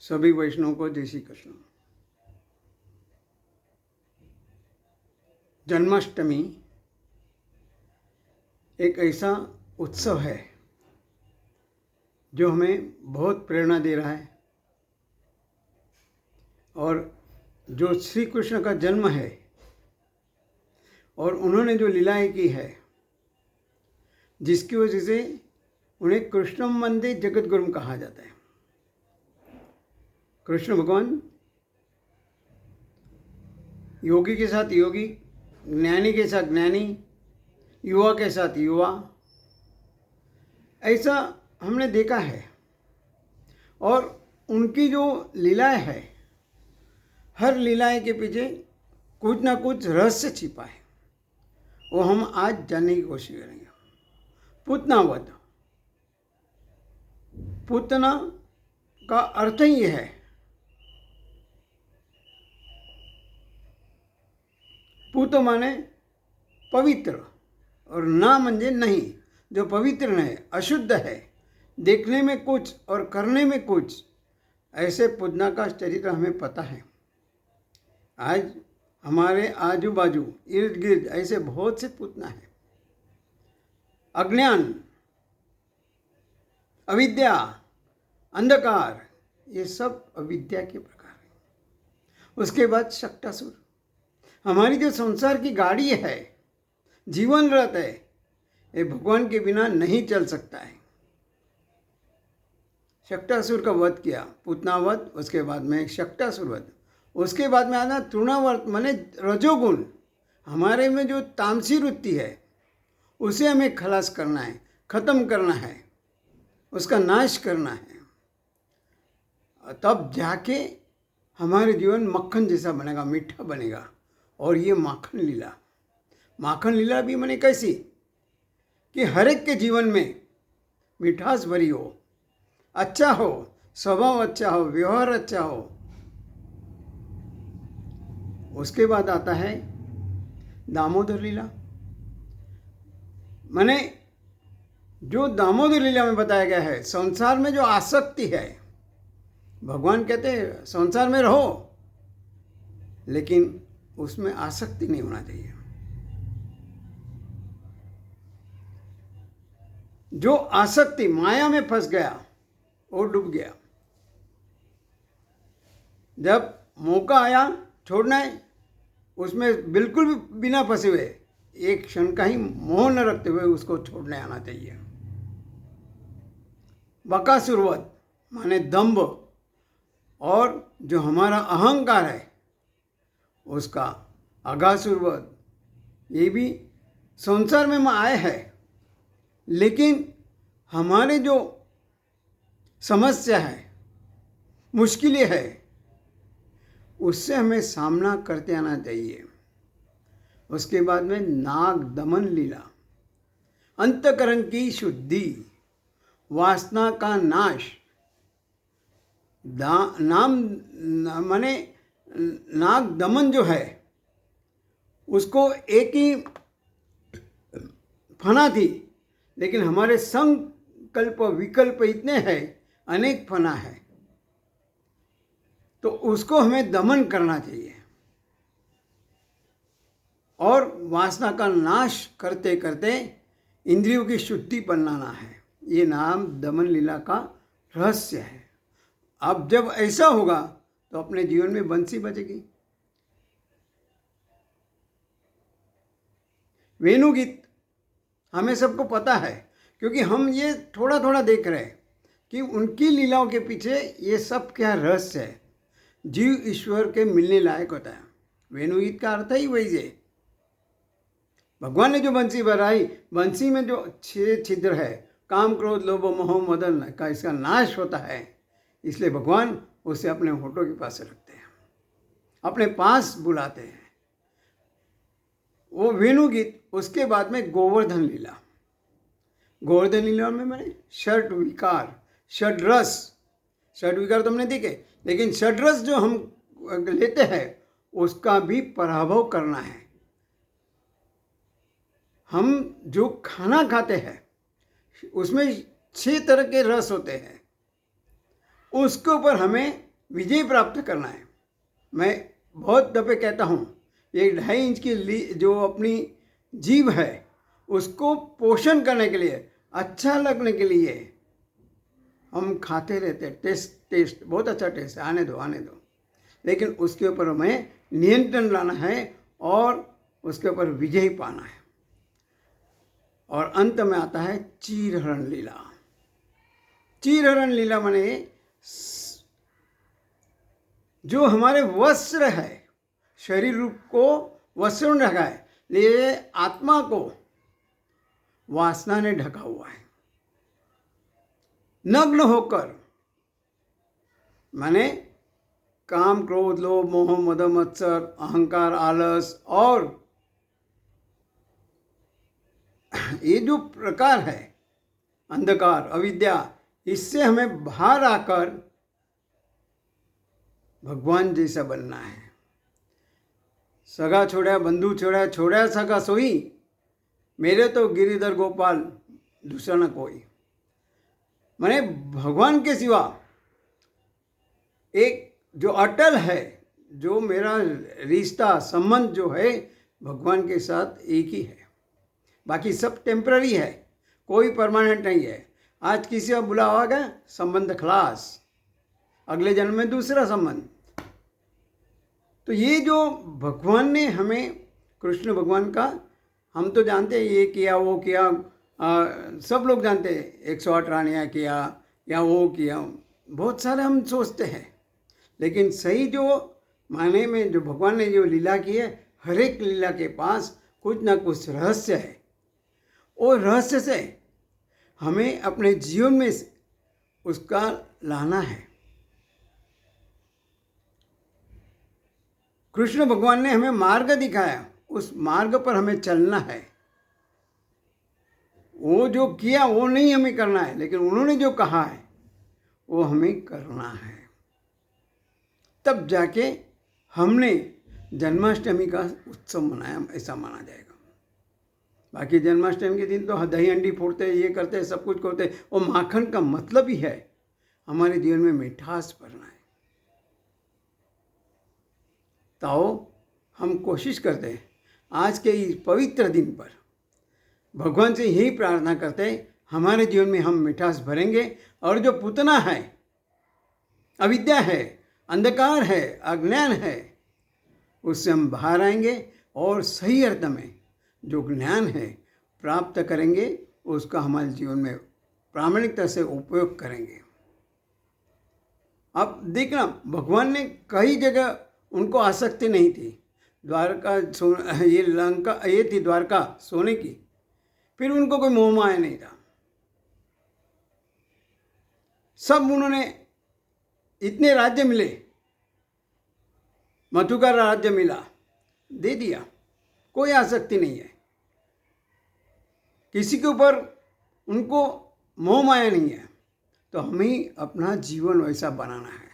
सभी वैष्णव को जय श्री कृष्ण। जन्माष्टमी एक ऐसा उत्सव है जो हमें बहुत प्रेरणा दे रहा है और जो श्री कृष्ण का जन्म है और उन्होंने जो लीलाएं की है जिसकी वजह से उन्हें कृष्णम वंदे जगद्गुरुम कहा जाता है। कृष्ण भगवान योगी के साथ योगी, ज्ञानी के साथ ज्ञानी, युवा के साथ युवा, ऐसा हमने देखा है। और उनकी जो लीलाएं है, हर लीलाएं के पीछे कुछ ना कुछ रहस्य छिपा है, वो हम आज जानने की कोशिश करेंगे। पूतना वध, पूतना का अर्थ ही है पूत माने पवित्र और ना म्हणजे नहीं, जो पवित्र है, अशुद्ध है, देखने में कुछ और करने में कुछ, ऐसे पूतना का चरित्र हमें पता है। आज हमारे आजू बाजू इर्द गिर्द ऐसे बहुत से पूतना है। अज्ञान, अविद्या, अंधकार, ये सब अविद्या के प्रकार हैं। उसके बाद शक्टासुर, हमारी जो संसार की गाड़ी है, जीवन रथ है, ये भगवान के बिना नहीं चल सकता है। शक्टासुर का वध किया, पूतना वध, उसके बाद में शक्टासुर वध, उसके बाद में आना तृणावर्त माने रजोगुण। हमारे में जो तामसी वृत्ति है उसे हमें खलास करना है, खत्म करना है, उसका नाश करना है, तब जाके हमारे जीवन मक्खन जैसा बनेगा, मीठा बनेगा। और ये माखन लीला, माखन लीला भी माने कैसी कि हर एक के जीवन में मिठास भरी हो, अच्छा हो, स्वभाव अच्छा हो, व्यवहार अच्छा हो। उसके बाद आता है दामोदर लीला, माने जो दामोदर लीला में बताया गया है, संसार में जो आसक्ति है, भगवान कहते हैं संसार में रहो लेकिन उसमें आसक्ति नहीं होना चाहिए। जो आसक्ति माया में फंस गया वो डूब गया। जब मौका आया छोड़ना है, उसमें बिल्कुल भी बिना फंसे हुए, एक क्षण का ही मोह न रखते हुए उसको छोड़ने आना चाहिए। बकासुर वध माने दंभ, और जो हमारा अहंकार है उसका अघासुर वध। ये भी संसार में आए हैं, लेकिन हमारे जो समस्या है, मुश्किलें है, उससे हमें सामना करते आना चाहिए। उसके बाद में नाग दमन लीला, अंतकरण की शुद्धि, वासना का नाश। नाम माने नाग दमन जो है उसको एक ही फना थी, लेकिन हमारे संकल्प विकल्प इतने हैं, अनेक फना है, तो उसको हमें दमन करना चाहिए और वासना का नाश करते करते इंद्रियों की शुद्धि बनाना है। ये नाम दमन लीला का रहस्य है। अब जब ऐसा होगा तो अपने जीवन में बंसी बजेगी। वेणुगीत हमें सबको पता है, क्योंकि हम ये थोड़ा थोड़ा देख रहे हैं कि उनकी लीलाओं के पीछे ये सब क्या रहस्य है। जीव ईश्वर के मिलने लायक होता है। वेणुगीत का अर्थ ही वही है। भगवान ने जो बंसी बनाई, बंसी में जो 6 छिद्र है, काम क्रोध लोभ मोह मदन का, इसका नाश होता है। इसलिए भगवान उसे अपने होठों के पास रखते हैं, अपने पास बुलाते हैं। वो वेणुगीत। उसके बाद में गोवर्धन लीला। गोवर्धन लीला में मैंने षड विकार, षड रस, षड विकार तो हमने देखे, लेकिन षड रस जो हम लेते हैं उसका भी पराभव करना है। हम जो खाना खाते हैं उसमें 6 तरह के रस होते हैं, उसके ऊपर हमें विजय प्राप्त करना है। मैं बहुत दफ़े कहता हूँ, ये 2.5 इंच की जो अपनी जीभ है उसको पोषण करने के लिए, अच्छा लगने के लिए हम खाते रहते, टेस्ट बहुत अच्छा टेस्ट है, आने दो, लेकिन उसके ऊपर हमें नियंत्रण लाना है और उसके ऊपर विजय पाना है। और अंत में आता है चीरहरण लीला। चीरहरण लीला माने जो हमारे वस्त्र है, शरीर रूप को वस्त्र में ढका है, ले आत्मा को वासना ने ढका हुआ है। नग्न होकर माने काम, क्रोध, लोभ, मोह, मद, मत्सर, अहंकार, आलस और ये जो प्रकार है अंधकार, अविद्या, इससे हमें बाहर आकर भगवान जैसा बनना है। सगा छोड़ा बंधु छोड़ा, छोड़ा सगा सोई, मेरे तो गिरिधर गोपाल दूसरा न कोई। माने भगवान के सिवा एक जो अटल है, जो मेरा रिश्ता संबंध जो है भगवान के साथ एक ही है। बाकी सब टेम्पररी है, कोई परमानेंट नहीं है। आज किसी का बुला होगा, संबंध खलास, अगले जन्म में दूसरा संबंध। तो ये जो भगवान ने हमें, कृष्ण भगवान का, हम तो जानते हैं ये किया वो किया, सब लोग जानते हैं 108 रानियाँ किया या वो किया, बहुत सारे हम सोचते हैं। लेकिन सही जो माने में जो भगवान ने जो लीला की है, हर एक लीला के पास कुछ ना कुछ रहस्य है। और रहस्य से हमें अपने जीवन में उसका लाना है। कृष्ण भगवान ने हमें मार्ग दिखाया, उस मार्ग पर हमें चलना है। वो जो किया वो नहीं हमें करना है, लेकिन उन्होंने जो कहा है वो हमें करना है। तब जाके हमने जन्माष्टमी का उत्सव मनाया, ऐसा माना जाएगा। बाकी जन्माष्टमी के दिन तो दही हंडी फोड़ते, ये करते, सब कुछ करते। और माखन का मतलब ही है हमारे जीवन में मिठास भरना है। तो हम कोशिश करते हैं आज के इस पवित्र दिन पर भगवान से यही प्रार्थना करते हैं, हमारे जीवन में हम मिठास भरेंगे और जो पूतना है, अविद्या है, अंधकार है, अज्ञान है, उससे हम बाहर आएंगे और सही अर्थ में जो ज्ञान है प्राप्त करेंगे, उसका हमारे जीवन में प्रामाणिकता से उपयोग करेंगे। अब देखना, भगवान ने कई जगह उनको आसक्ति नहीं थी। द्वारका ये लंका ये थी द्वारका सोने की, फिर उनको कोई मोह माया नहीं था। सब उन्होंने इतने राज्य मिले, मथुरा का राज्य मिला, दे दिया, कोई आसक्ति नहीं है। किसी के ऊपर उनको मोह माया नहीं है। तो हमें अपना जीवन वैसा बनाना है।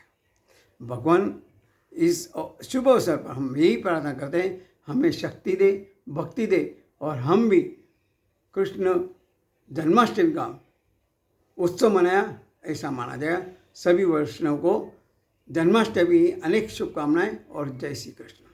भगवान इस शुभ अवसर पर हम यही प्रार्थना करते हैं, हमें शक्ति दे, भक्ति दे और हम भी कृष्ण जन्माष्टमी का उत्सव मनाया, ऐसा माना जाएगा। सभी वैष्णव को जन्माष्टमी अनेक शुभकामनाएं और जय श्री कृष्ण।